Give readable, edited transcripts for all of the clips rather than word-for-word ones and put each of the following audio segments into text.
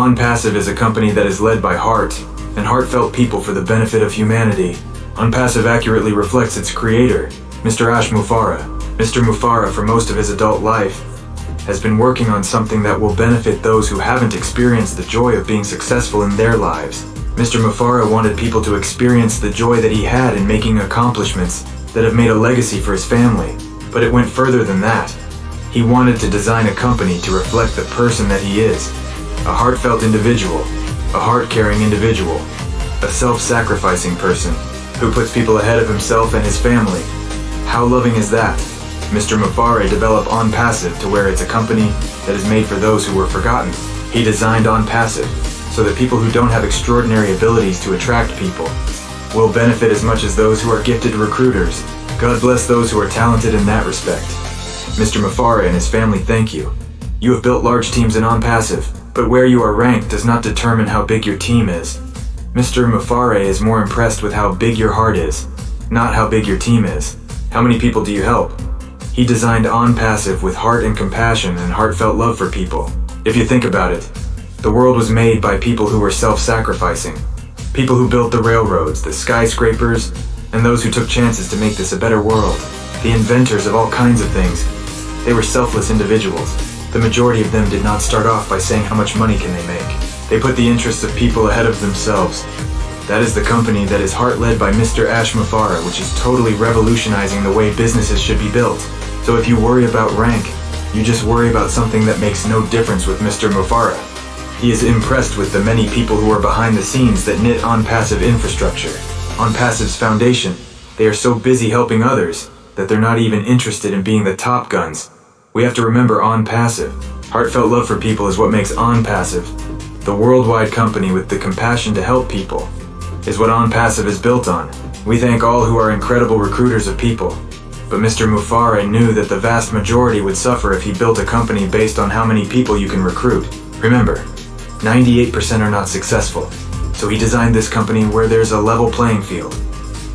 Onpassive is a company that is led by heart and heartfelt people for the benefit of humanity. Onpassive accurately reflects its creator, Mr. Ash Mufareh. Mr. Mufareh, for most of his adult life, has been working on something that will benefit those who haven't experienced the joy of being successful in their lives. Mr. Mufareh wanted people to experience the joy that he had in making accomplishments that have made a legacy for his family. But it went further than that. He wanted to design a company to reflect the person that he is. A heartfelt individual, a heart-caring individual, a self-sacrificing person who puts people ahead of himself and his family. How loving is that? Mr. Mufareh developed Onpassive to where it's a company that is made for those who were forgotten. He designed Onpassive so that people who don't have extraordinary abilities to attract people will benefit as much as those who are gifted recruiters. God bless those who are talented in that respect. Mr. Mufareh and his family thank you. You have built large teams in Onpassive, but where you are ranked does not determine how big your team is. Mr. Mufareh is more impressed with how big your heart is, not how big your team is. How many people do you help? He designed Onpassive with heart and compassion and heartfelt love for people. If you think about it, the world was made by people who were self-sacrificing. People who built the railroads, the skyscrapers, and those who took chances to make this a better world. The inventors of all kinds of things. They were selfless individuals. The majority of them did not start off by saying how much money can they make. They put the interests of people ahead of themselves. That is the company that is heart-led by Mr. Ash Mufareh, which is totally revolutionizing the way businesses should be built. So if you worry about rank, you just worry about something that makes no difference with Mr. Mufareh. He is impressed with the many people who are behind the scenes that knit Onpassive infrastructure. Onpassive's foundation. They are so busy helping others that they're not even interested in being the top guns. We have to remember Onpassive. Heartfelt love for people is what makes Onpassive the worldwide company with the compassion to help people, is what Onpassive is built on. We thank all who are incredible recruiters of people, but Mr. Mufareh knew that the vast majority would suffer if he built a company based on how many people you can recruit. Remember, 98% are not successful, so he designed this company where there's a level playing field,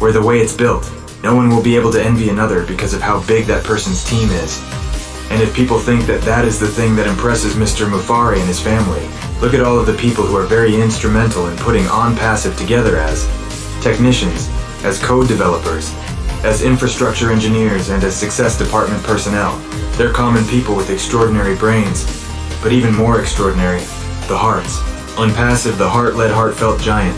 where the way it's built, no one will be able to envy another because of how big that person's team is. And if people think that that is the thing that impresses Mr. Mufareh and his family, look at all of the people who are very instrumental in putting Onpassive together as technicians, as code developers, as infrastructure engineers, and as success department personnel. They're common people with extraordinary brains, but even more extraordinary, the hearts. Onpassive, the heart-led, heartfelt giant.